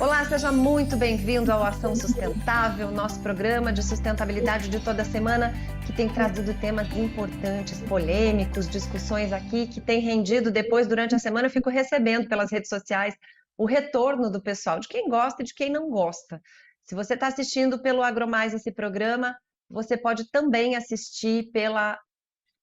Olá, seja muito bem-vindo ao Ação Sustentável, nosso programa de sustentabilidade de toda semana, que tem trazido temas importantes, polêmicos, discussões aqui, que tem rendido depois, durante a semana, eu fico recebendo pelas redes sociais o retorno do pessoal, de quem gosta e de quem não gosta. Se você está assistindo pelo Agromais esse programa, você pode também assistir pela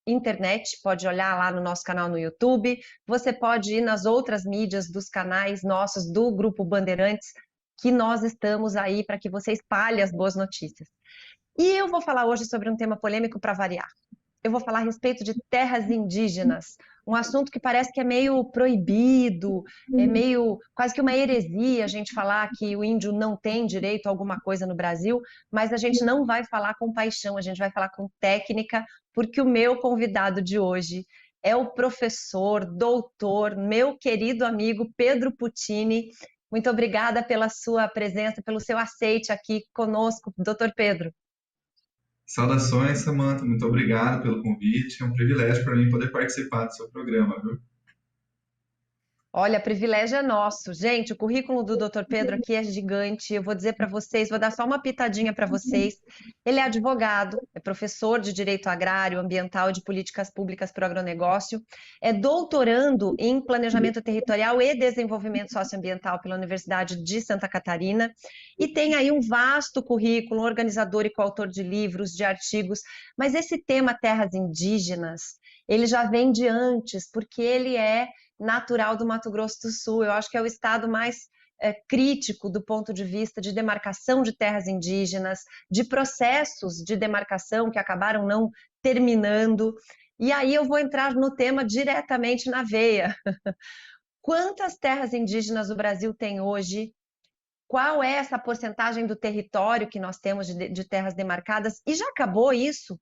internet, pode olhar lá no nosso canal no YouTube, você pode ir nas outras mídias dos canais nossos do Grupo Bandeirantes, que nós estamos aí para que você espalhe as boas notícias. E eu vou falar hoje sobre um tema polêmico para variar. Eu vou falar a respeito de terras indígenas, um assunto que parece que é meio proibido, é meio quase que uma heresia a gente falar que o índio não tem direito a alguma coisa no Brasil, mas a gente não vai falar com paixão, a gente vai falar com técnica, porque o meu convidado de hoje é o professor, doutor, meu querido amigo Pedro Puccini. Muito obrigada pela sua presença, pelo seu aceite aqui conosco, doutor Pedro. Saudações, Samantha. Muito obrigado pelo convite. É um privilégio para mim poder participar do seu programa, viu? Olha, privilégio é nosso. Gente, o currículo do Dr. Pedro aqui é gigante. Eu vou dizer para vocês, vou dar só uma pitadinha para vocês. Ele é advogado, é professor de Direito Agrário, Ambiental e de Políticas Públicas para o Agronegócio, é doutorando em Planejamento Territorial e Desenvolvimento Socioambiental pela Universidade de Santa Catarina e tem aí um vasto currículo, organizador e coautor de livros, de artigos. Mas esse tema terras indígenas, ele já vem de antes, porque ele é natural do Mato Grosso do Sul. Eu acho que é o estado mais crítico do ponto de vista de demarcação de terras indígenas, de processos de demarcação que acabaram não terminando. E aí eu vou entrar no tema diretamente na veia. Quantas terras indígenas o Brasil tem hoje? Qual é essa porcentagem do território que nós temos de terras demarcadas? E já acabou isso?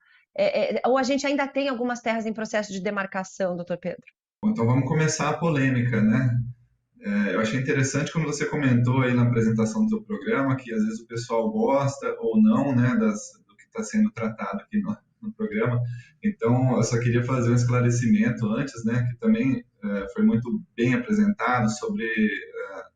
Ou a gente ainda tem algumas terras em processo de demarcação, doutor Pedro? Bom, então vamos começar a polêmica, né? Eu achei interessante quando você comentou aí na apresentação do seu programa que às vezes o pessoal gosta ou não, né, do que está sendo tratado aqui no programa. Então, eu só queria fazer um esclarecimento antes, né, que também foi muito bem apresentado sobre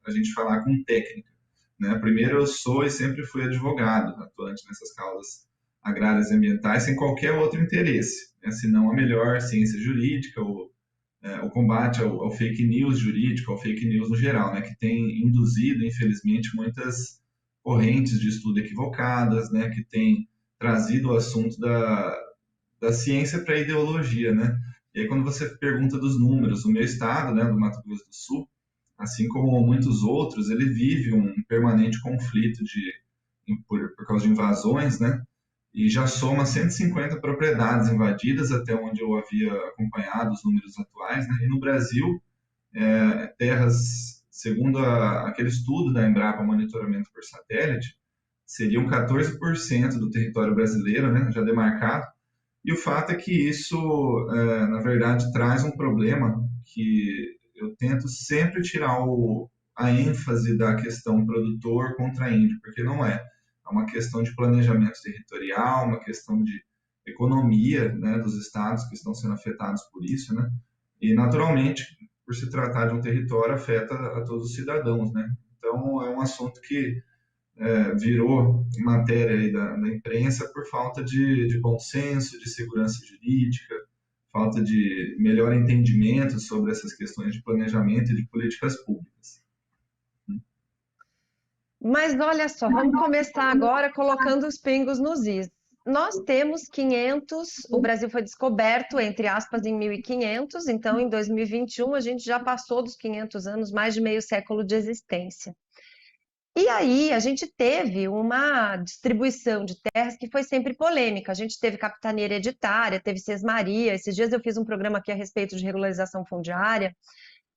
a gente falar com técnica, né? Primeiro, eu sou e sempre fui advogado, atuante nessas causas agrárias e ambientais, sem qualquer outro interesse, né, senão a melhor ciência jurídica ou o combate ao fake news jurídico, ao fake news no geral, né, que tem induzido, infelizmente, muitas correntes de estudo equivocadas, né, que tem trazido o assunto da ciência para a ideologia, né. E aí, quando você pergunta dos números, o meu estado, né, do Mato Grosso do Sul, assim como muitos outros, ele vive um permanente conflito por causa de invasões, né, e já soma 150 propriedades invadidas, até onde eu havia acompanhado os números atuais, né? E no Brasil, terras, segundo aquele estudo da Embrapa Monitoramento por Satélite, seriam 14% do território brasileiro, né, já demarcado, e o fato é que isso, na verdade, traz um problema que eu tento sempre tirar a ênfase da questão produtor contra índio, porque não é. É uma questão de planejamento territorial, uma questão de economia, né, dos estados que estão sendo afetados por isso, né? E, naturalmente, por se tratar de um território, afeta a todos os cidadãos, né? Então, é um assunto que virou matéria aí da imprensa por falta de bom senso, de segurança jurídica, falta de melhor entendimento sobre essas questões de planejamento e de políticas públicas. Mas olha só, vamos começar agora colocando os pingos nos is. Nós temos 500, o Brasil foi descoberto, entre aspas, em 1500, então em 2021 a gente já passou dos 500 anos, mais de meio século de existência. E aí a gente teve uma distribuição de terras que foi sempre polêmica. A gente teve capitania hereditária, teve sesmaria. Esses dias eu fiz um programa aqui a respeito de regularização fundiária.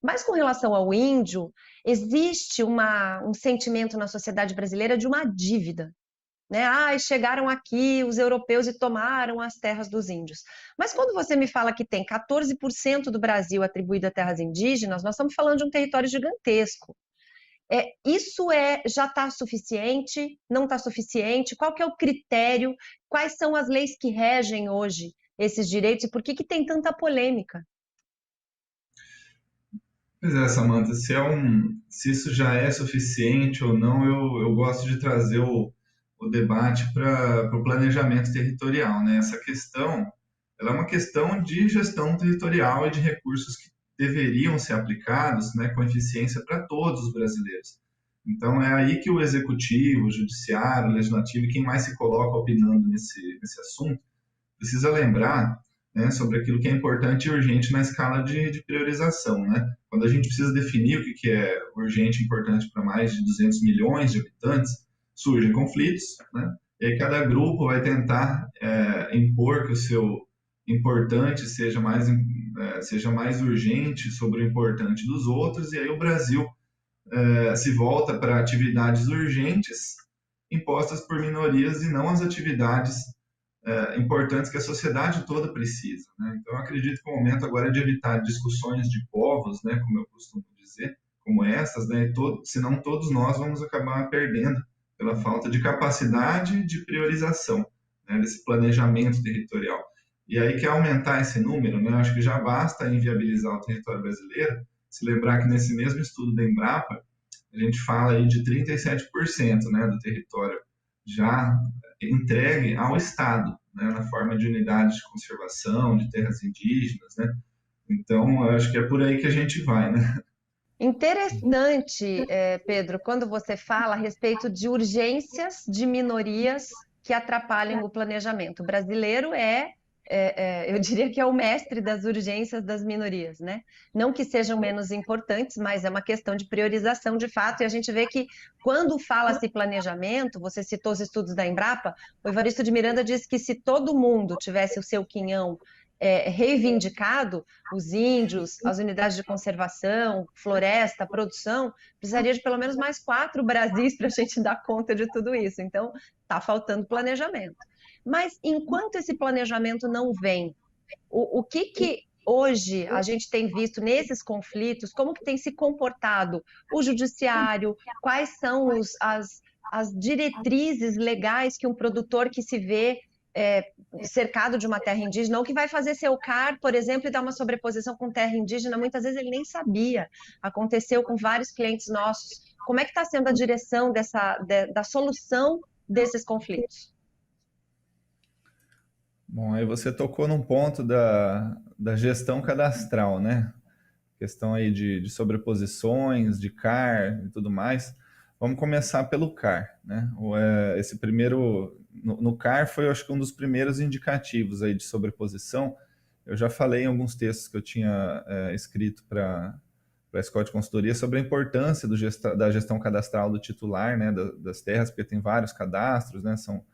Mas com relação ao índio, existe um sentimento na sociedade brasileira de uma dívida, né? Chegaram aqui os europeus e tomaram as terras dos índios. Mas quando você me fala que tem 14% do Brasil atribuído a terras indígenas, nós estamos falando de um território gigantesco. Já está suficiente? Não está suficiente? Qual que é o critério? Quais são as leis que regem hoje esses direitos e por que tem tanta polêmica? Pois é, Samantha, se isso já é suficiente ou não, eu gosto de trazer o debate para o planejamento territorial, né? Essa questão, ela é uma questão de gestão territorial e de recursos que deveriam ser aplicados, né, com eficiência para todos os brasileiros. Então, é aí que o executivo, o judiciário, o legislativo, e quem mais se coloca opinando nesse assunto, precisa lembrar, né, sobre aquilo que é importante e urgente na escala de priorização, né? Quando a gente precisa definir o que é urgente e importante para mais de 200 milhões de habitantes, surgem conflitos, né? E aí cada grupo vai tentar impor que o seu importante seja mais urgente sobre o importante dos outros, e aí o Brasil se volta para atividades urgentes impostas por minorias e não as atividades importantes que a sociedade toda precisa, né? Então, eu acredito que o momento agora é de evitar discussões de povos, né, como eu costumo dizer, como essas, né, senão todos nós vamos acabar perdendo pela falta de capacidade de priorização, né, desse planejamento territorial. E aí, quer aumentar esse número, né, acho que já basta inviabilizar o território brasileiro, se lembrar que nesse mesmo estudo da Embrapa, a gente fala aí de 37%, né, do território já entregue ao Estado, né, na forma de unidades de conservação, de terras indígenas, né? Então, eu acho que é por aí que a gente vai, né? Interessante, Pedro, quando você fala a respeito de urgências de minorias que atrapalham o planejamento. O brasileiro eu diria que é o mestre das urgências das minorias, né? Não que sejam menos importantes, mas é uma questão de priorização de fato, e a gente vê que quando fala-se planejamento, você citou os estudos da Embrapa, o Evaristo de Miranda disse que se todo mundo tivesse o seu quinhão reivindicado, os índios, as unidades de conservação, floresta, produção, precisaria de pelo menos mais 4 Brasis para a gente dar conta de tudo isso. Então, está faltando planejamento. Mas enquanto esse planejamento não vem, o que hoje a gente tem visto nesses conflitos, como que tem se comportado o judiciário, quais são as diretrizes legais que um produtor que se vê cercado de uma terra indígena, ou que vai fazer seu CAR, por exemplo, e dar uma sobreposição com terra indígena, muitas vezes ele nem sabia. Aconteceu com vários clientes nossos. Como é que está sendo a direção da solução desses conflitos? Bom, aí você tocou num ponto da gestão cadastral, né? Questão aí de sobreposições, de CAR e tudo mais. Vamos começar pelo CAR, né? Esse primeiro, no CAR foi, eu acho que um dos primeiros indicativos aí de sobreposição. Eu já falei em alguns textos que eu tinha escrito para a Escola de Consultoria sobre a importância da gestão cadastral do titular, né? Das terras, porque tem vários cadastros, né? São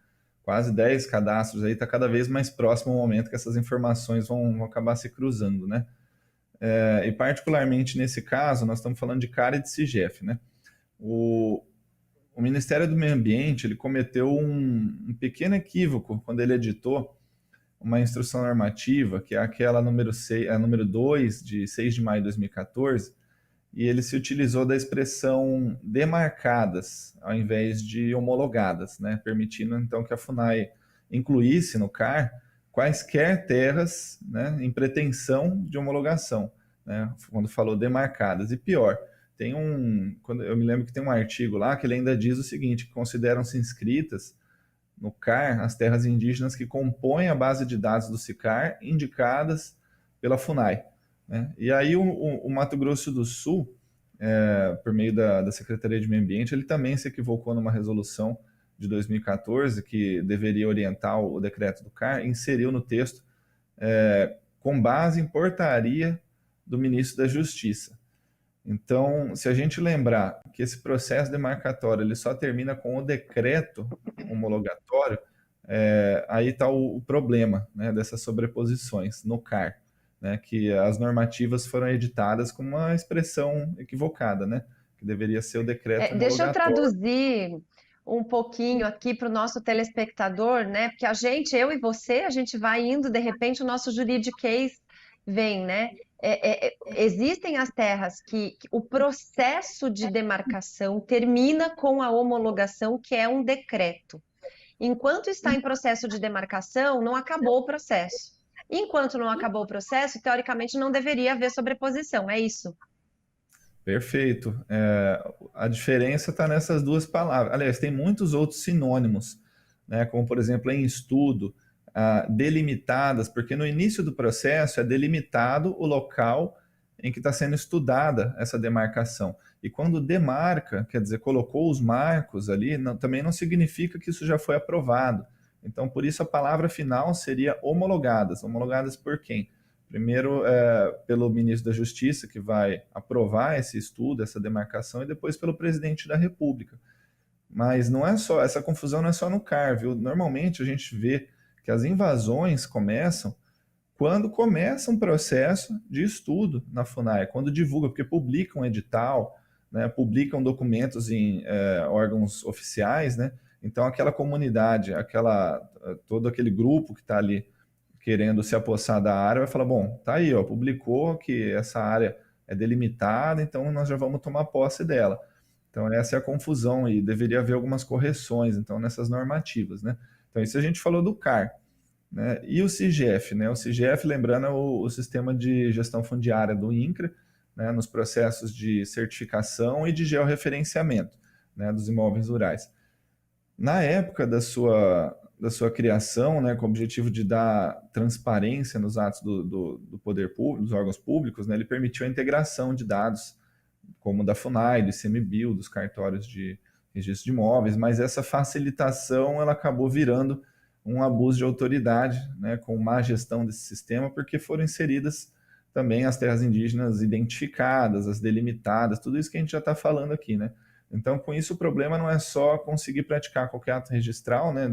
quase 10 cadastros aí, está cada vez mais próximo ao momento que essas informações vão acabar se cruzando, né? E particularmente nesse caso, nós estamos falando de CAR e de CIGEF, né? O Ministério do Meio Ambiente, ele cometeu um pequeno equívoco quando ele editou uma instrução normativa, que é aquela número 2, de 6 de maio de 2014, e ele se utilizou da expressão demarcadas, ao invés de homologadas, né? Permitindo, então, que a FUNAI incluísse no CAR quaisquer terras, né, em pretensão de homologação, né? Quando falou demarcadas. E pior, eu me lembro que tem um artigo lá que ele ainda diz o seguinte, que consideram-se inscritas no CAR as terras indígenas que compõem a base de dados do SICAR indicadas pela FUNAI, né? E aí o Mato Grosso do Sul, por meio da Secretaria de Meio Ambiente, ele também se equivocou numa resolução de 2014 que deveria orientar o decreto do CAR, inseriu no texto com base em portaria do ministro da Justiça. Então, se a gente lembrar que esse processo demarcatório ele só termina com o decreto homologatório, aí está o problema, né, dessas sobreposições no CAR, né, que as normativas foram editadas com uma expressão equivocada, né, que deveria ser o decreto homologatório. Deixa eu traduzir um pouquinho aqui para o nosso telespectador, né? Porque eu e você, a gente vai indo, de repente, o nosso juridiquês vem, né? Existem as terras que o processo de demarcação termina com a homologação, que é um decreto. Enquanto está em processo de demarcação, não acabou o processo. Enquanto não acabou o processo, teoricamente não deveria haver sobreposição, é isso? Perfeito. A diferença está nessas duas palavras. Aliás, tem muitos outros sinônimos, né? Como, por exemplo, em estudo, delimitadas, porque no início do processo é delimitado o local em que está sendo estudada essa demarcação. E quando demarca, quer dizer, colocou os marcos ali, também não significa que isso já foi aprovado. Então, por isso a palavra final seria homologadas. Homologadas por quem? Primeiro, pelo ministro da Justiça, que vai aprovar esse estudo, essa demarcação, e depois pelo presidente da República. Mas não é só, essa confusão não é só no CAR, viu? Normalmente a gente vê que as invasões começam quando começa um processo de estudo na FUNAI, quando divulga, porque publicam edital, né, publicam documentos em órgãos oficiais, né? Então aquela comunidade, todo aquele grupo que está ali querendo se apossar da área, vai falar, bom, tá aí, ó, publicou que essa área é delimitada, então nós já vamos tomar posse dela. Então essa é a confusão e deveria haver algumas correções, então, nessas normativas, né? Então isso a gente falou do CAR, né? E o CIGF, né? O CIGF, lembrando, é o sistema de gestão fundiária do INCRA, né? Nos processos de certificação e de georreferenciamento, né? Dos imóveis rurais. Na época da sua criação, né, com o objetivo de dar transparência nos atos do poder público, dos órgãos públicos, né, ele permitiu a integração de dados, como da FUNAI, do ICMBio, dos cartórios de registro de imóveis, mas essa facilitação ela acabou virando um abuso de autoridade, né, com má gestão desse sistema, porque foram inseridas também as terras indígenas identificadas, as delimitadas, tudo isso que a gente já está falando aqui, né? Então, com isso, o problema não é só conseguir praticar qualquer ato registral, né,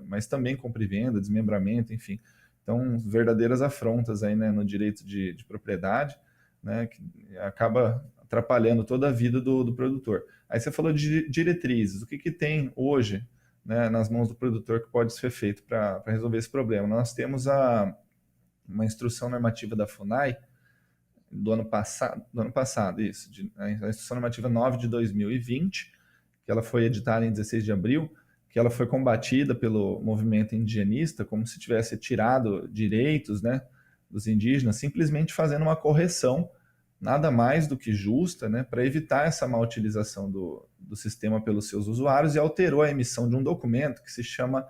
mas também compra e venda, desmembramento, enfim. Então, verdadeiras afrontas aí, né, no direito de propriedade, né, que acaba atrapalhando toda a vida do produtor. Aí você falou de diretrizes. O que tem hoje, né, nas mãos do produtor que pode ser feito para resolver esse problema? Nós temos uma instrução normativa da FUNAI, do ano passado, isso, a Instrução Normativa 9 de 2020, que ela foi editada em 16 de abril, que ela foi combatida pelo movimento indigenista, como se tivesse tirado direitos, né, dos indígenas, simplesmente fazendo uma correção, nada mais do que justa, né, para evitar essa má utilização do sistema pelos seus usuários, e alterou a emissão de um documento que se chama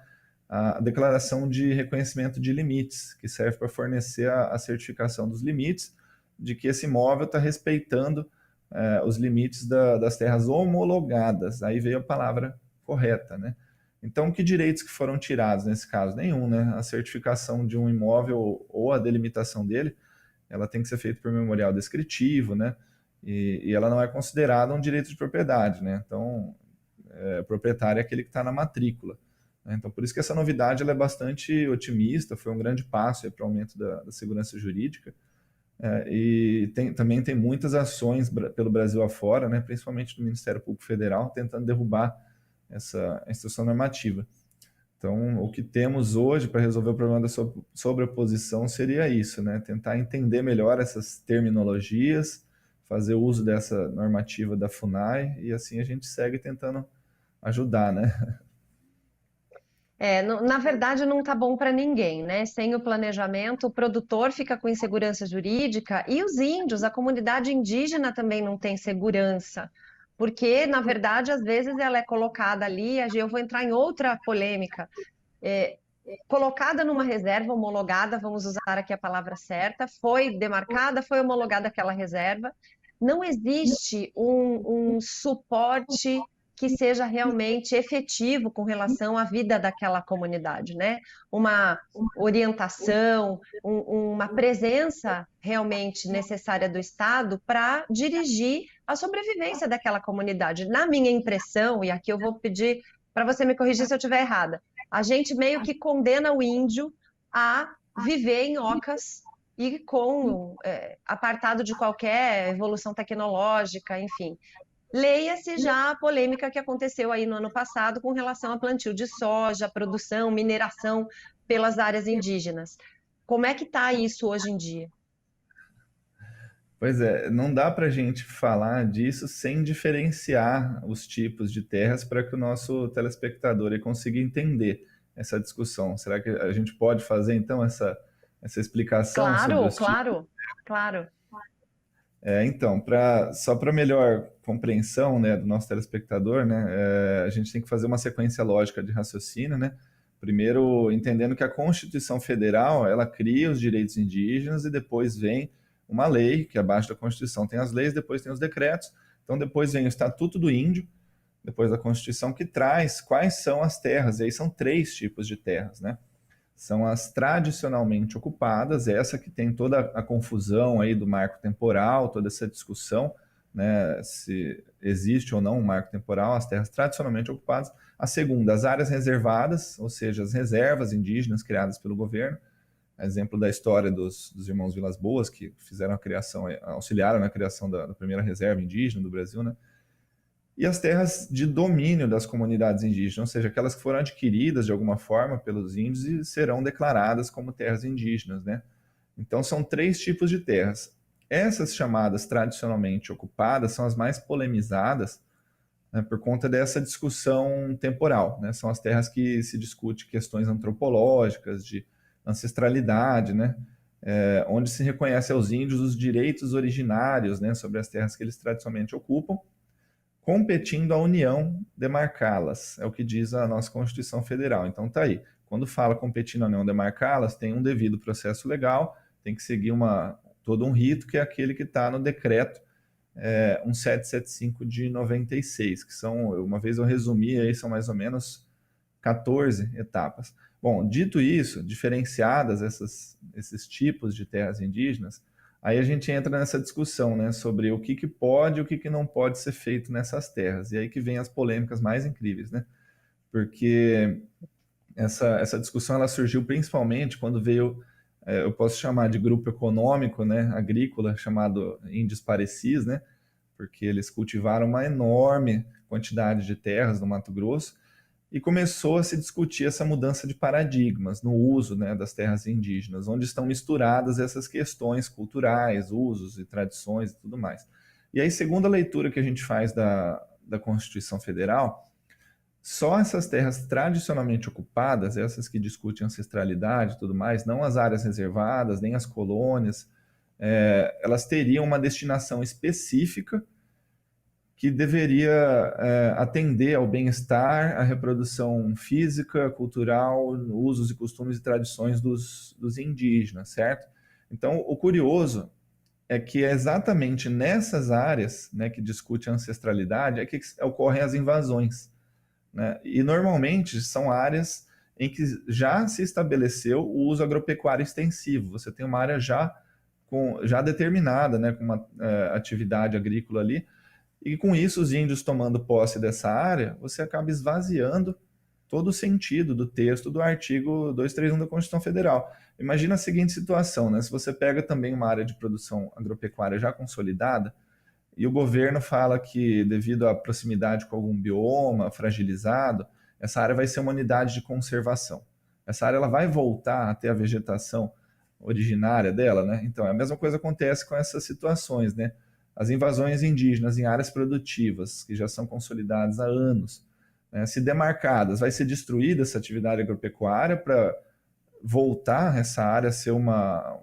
a Declaração de Reconhecimento de Limites, que serve para fornecer a certificação dos limites, de que esse imóvel está respeitando os limites das terras homologadas. Aí veio a palavra correta, né? Então, que direitos que foram tirados nesse caso? Nenhum, né? A certificação de um imóvel ou a delimitação dele, ela tem que ser feita por memorial descritivo, né? E ela não é considerada um direito de propriedade, né? Então, proprietário é aquele que está na matrícula. Né? Então, por isso que essa novidade ela é bastante otimista, foi um grande passo para o aumento da segurança jurídica. E também tem muitas ações pelo Brasil afora, né, principalmente do Ministério Público Federal, tentando derrubar essa instrução normativa. Então, o que temos hoje para resolver o problema da sobreposição seria isso, né, tentar entender melhor essas terminologias, fazer uso dessa normativa da FUNAI, e assim a gente segue tentando ajudar, né? Na verdade, não está bom para ninguém, né? Sem o planejamento, o produtor fica com insegurança jurídica e os índios, a comunidade indígena também não tem segurança, porque, na verdade, às vezes ela é colocada ali, eu vou entrar em outra polêmica, colocada numa reserva homologada, vamos usar aqui a palavra certa, foi demarcada, foi homologada aquela reserva, não existe um suporte que seja realmente efetivo com relação à vida daquela comunidade, né? Uma orientação, uma presença realmente necessária do Estado para dirigir a sobrevivência daquela comunidade. Na minha impressão, e aqui eu vou pedir para você me corrigir se eu estiver errada, a gente meio que condena o índio a viver em ocas e apartado de qualquer evolução tecnológica, enfim. Leia-se já a polêmica que aconteceu aí no ano passado com relação a plantio de soja, produção, mineração pelas áreas indígenas. Como é que está isso hoje em dia? Pois é, não dá para a gente falar disso sem diferenciar os tipos de terras para que o nosso telespectador ele consiga entender essa discussão. Será que a gente pode fazer então essa explicação sobre Claro, os tipos? claro, claro. Então, só para melhor compreensão, né, do nosso telespectador, né, a gente tem que fazer uma sequência lógica de raciocínio, né? Primeiro, entendendo que a Constituição Federal, ela cria os direitos indígenas e depois vem uma lei, que abaixo da Constituição tem as leis, depois tem os decretos. Então, depois vem o Estatuto do Índio, depois da Constituição, que traz quais são as terras. E aí são 3 tipos de terras, né? São as tradicionalmente ocupadas, essa que tem toda a confusão aí do marco temporal, toda essa discussão, né, se existe ou não um marco temporal, as terras tradicionalmente ocupadas. A segunda, as áreas reservadas, ou seja, as reservas indígenas criadas pelo governo, exemplo da história dos irmãos Vilas Boas, que fizeram a criação, auxiliaram na criação da primeira reserva indígena do Brasil, né? E as terras de domínio das comunidades indígenas, ou seja, aquelas que foram adquiridas de alguma forma pelos índios e serão declaradas como terras indígenas, né? Então são 3 tipos de terras. Essas chamadas tradicionalmente ocupadas são as mais polemizadas, né, por conta dessa discussão temporal, né? São as terras que se discute questões antropológicas, de ancestralidade, né? Onde se reconhece aos índios os direitos originários, né, sobre as terras que eles tradicionalmente ocupam, competindo à União demarcá-las, é o que diz a nossa Constituição Federal. Então tá aí, quando fala competindo à União demarcá-las, tem um devido processo legal, tem que seguir todo um rito, que é aquele que está no decreto 1775 de 96, que são, uma vez eu resumi, aí são mais ou menos 14 etapas. Bom, dito isso, diferenciadas esses tipos de terras indígenas, aí a gente entra nessa discussão, né, sobre o que pode e o que não pode ser feito nessas terras. E aí que vem as polêmicas mais incríveis, né? Porque essa discussão ela surgiu principalmente quando veio, eu posso chamar de grupo econômico, né, agrícola, chamado Índios Parecis, né? Porque eles cultivaram uma enorme quantidade de terras no Mato Grosso, e começou a se discutir essa mudança de paradigmas no uso, né, das terras indígenas, onde estão misturadas essas questões culturais, usos e tradições e tudo mais. E aí, segundo a leitura que a gente faz da Constituição Federal, só essas terras tradicionalmente ocupadas, essas que discutem ancestralidade e tudo mais, não as áreas reservadas, nem as colônias, elas teriam uma destinação específica que deveria atender ao bem-estar, à reprodução física, cultural, usos e costumes e tradições dos indígenas, certo? Então, o curioso é que é exatamente nessas áreas, né, que discute a ancestralidade, é que ocorrem as invasões, né? E normalmente são áreas em que já se estabeleceu o uso agropecuário extensivo. Você tem uma área já determinada, né, com uma atividade agrícola ali, e com isso, os índios tomando posse dessa área, você acaba esvaziando todo o sentido do texto do artigo 231 da Constituição Federal. Imagina a seguinte situação, né? Se você pega também uma área de produção agropecuária já consolidada, e o governo fala que, devido à proximidade com algum bioma fragilizado, essa área vai ser uma unidade de conservação. Essa área ela vai voltar a ter a vegetação originária dela, né? Então, a mesma coisa acontece com essas situações, né? As invasões indígenas em áreas produtivas, que já são consolidadas há anos, né, se demarcadas, vai ser destruída essa atividade agropecuária para voltar essa área a ser uma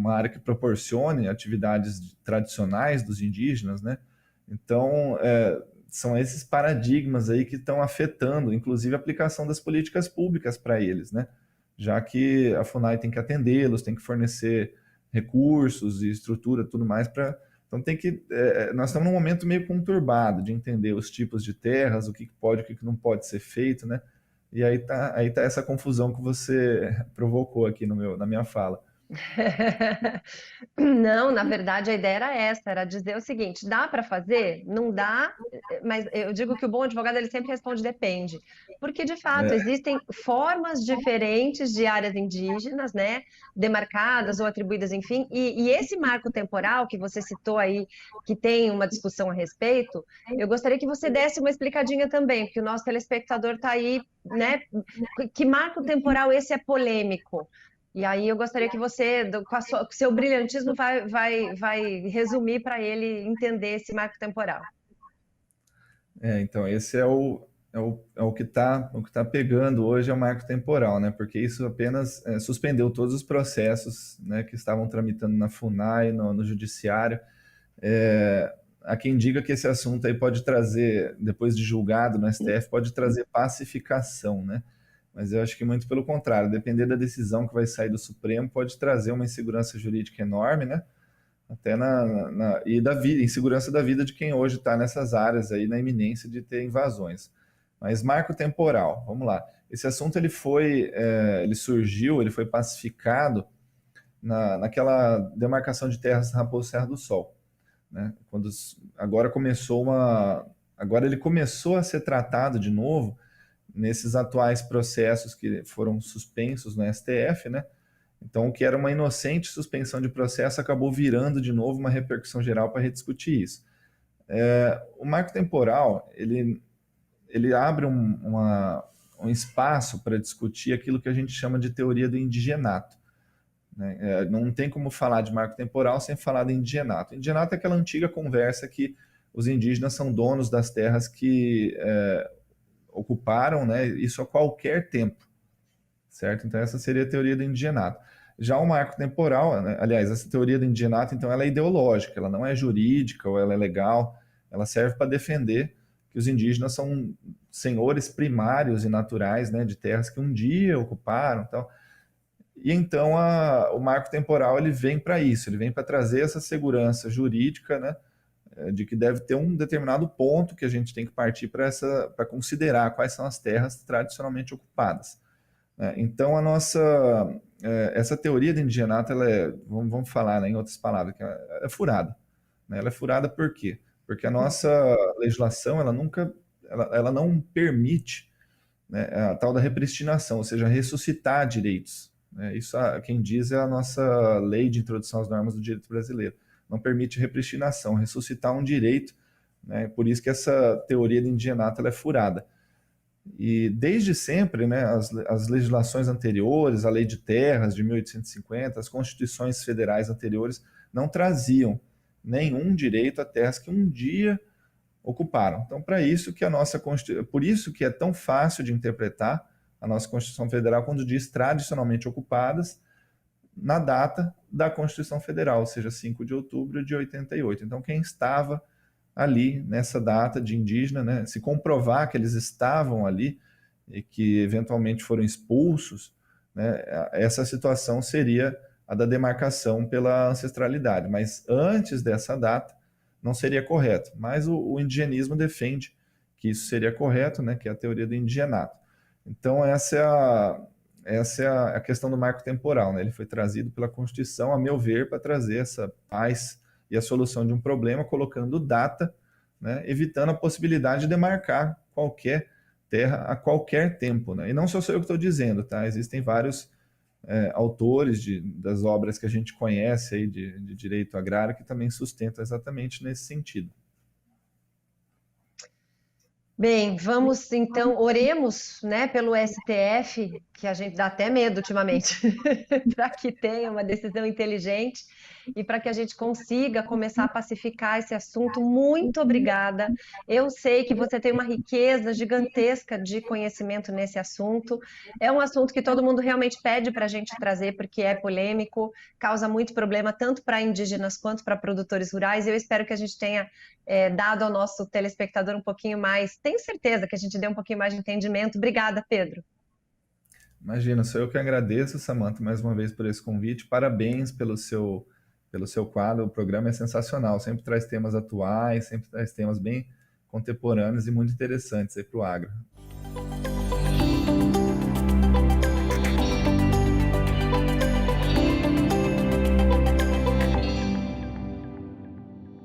área que proporcione atividades tradicionais dos indígenas, né? Então, são esses paradigmas aí que estão afetando, inclusive, a aplicação das políticas públicas para eles, né? Já que a FUNAI tem que atendê-los, tem que fornecer recursos e estrutura, tudo mais para... Então nós estamos num momento meio conturbado de entender os tipos de terras, o que pode, o que não pode ser feito, né? E aí tá essa confusão que você provocou aqui na minha fala. Não, na verdade a ideia era essa, era dizer o seguinte, dá para fazer? Não dá, mas eu digo que o bom advogado ele sempre responde depende, porque de fato existem formas diferentes de áreas indígenas, né, demarcadas ou atribuídas, enfim, e esse marco temporal que você citou aí, que tem uma discussão a respeito, eu gostaria que você desse uma explicadinha também, porque o nosso telespectador está aí, né, que marco temporal esse é polêmico? E aí eu gostaria que você, com o seu brilhantismo, vai resumir para ele entender esse marco temporal. Então, esse é o que tá pegando hoje é o marco temporal, né? Porque isso apenas suspendeu todos os processos, né, que estavam tramitando na FUNAI, no Judiciário. Há quem diga que esse assunto aí pode trazer, depois de julgado no STF, pode trazer pacificação, né? Mas eu acho que muito pelo contrário, depender da decisão que vai sair do Supremo, pode trazer uma insegurança jurídica enorme, né? Até e da vida, insegurança da vida de quem hoje está nessas áreas aí, na iminência de ter invasões. Mas marco temporal, vamos lá. Esse assunto ele surgiu, ele foi pacificado naquela demarcação de terras Raposo Serra do Sol, né? Agora ele começou a ser tratado de novo nesses atuais processos que foram suspensos no STF, né? Então, o que era uma inocente suspensão de processo acabou virando de novo uma repercussão geral para rediscutir isso. O marco temporal, ele abre um espaço para discutir aquilo que a gente chama de teoria do indigenato, né? Não tem como falar de marco temporal sem falar de indigenato. Indigenato é aquela antiga conversa que os indígenas são donos das terras que ocuparam, né, isso a qualquer tempo, certo? Então essa seria a teoria do indigenato. Já o marco temporal, né, aliás, essa teoria do indigenato, então ela é ideológica, ela não é jurídica ou ela é legal, ela serve para defender que os indígenas são senhores primários e naturais, né, de terras que um dia ocuparam, tal. E então o marco temporal ele vem para isso, ele vem para trazer essa segurança jurídica, né, de que deve ter um determinado ponto que a gente tem que partir para considerar quais são as terras tradicionalmente ocupadas. Então, essa teoria do indigenato, vamos falar, né, em outras palavras, que é furada, né? Ela é furada por quê? Porque a nossa legislação, ela não permite, né, a tal da repristinação, ou seja, ressuscitar direitos, né? Isso, quem diz é a nossa lei de introdução às normas do direito brasileiro. Não permite repristinação, ressuscitar um direito, né? Por isso que essa teoria do indigenato ela é furada. E desde sempre, né, as legislações anteriores, a Lei de Terras de 1850, as constituições federais anteriores não traziam nenhum direito a terras que um dia ocuparam. Então, por isso que é tão fácil de interpretar a nossa Constituição Federal quando diz tradicionalmente ocupadas na data da Constituição Federal, ou seja, 5 de outubro de 88. Então, quem estava ali nessa data de indígena, né, se comprovar que eles estavam ali e que eventualmente foram expulsos, né, essa situação seria a da demarcação pela ancestralidade. Mas antes dessa data não seria correto. Mas o indigenismo defende que isso seria correto, né, que é a teoria do indigenato. Então essa é a questão do marco temporal, né? Ele foi trazido pela Constituição, a meu ver, para trazer essa paz e a solução de um problema, colocando data, né, evitando a possibilidade de demarcar qualquer terra a qualquer tempo, né? E não só sou eu que estou dizendo, tá? Existem vários autores das obras que a gente conhece aí de direito agrário que também sustentam exatamente nesse sentido. Bem, vamos então, oremos, né, pelo STF, que a gente dá até medo ultimamente, para que tenha uma decisão inteligente e para que a gente consiga começar a pacificar esse assunto. Muito obrigada. Eu sei que você tem uma riqueza gigantesca de conhecimento nesse assunto. É um assunto que todo mundo realmente pede para a gente trazer, porque é polêmico, causa muito problema tanto para indígenas quanto para produtores rurais. Eu espero que a gente tenha dado ao nosso telespectador um pouquinho mais. Tenho certeza que a gente deu um pouquinho mais de entendimento. Obrigada, Pedro. Imagina, sou eu que agradeço, Samantha, mais uma vez por esse convite. Parabéns pelo seu quadro. O programa é sensacional. Sempre traz temas atuais, sempre traz temas bem contemporâneos e muito interessantes aí para o agro.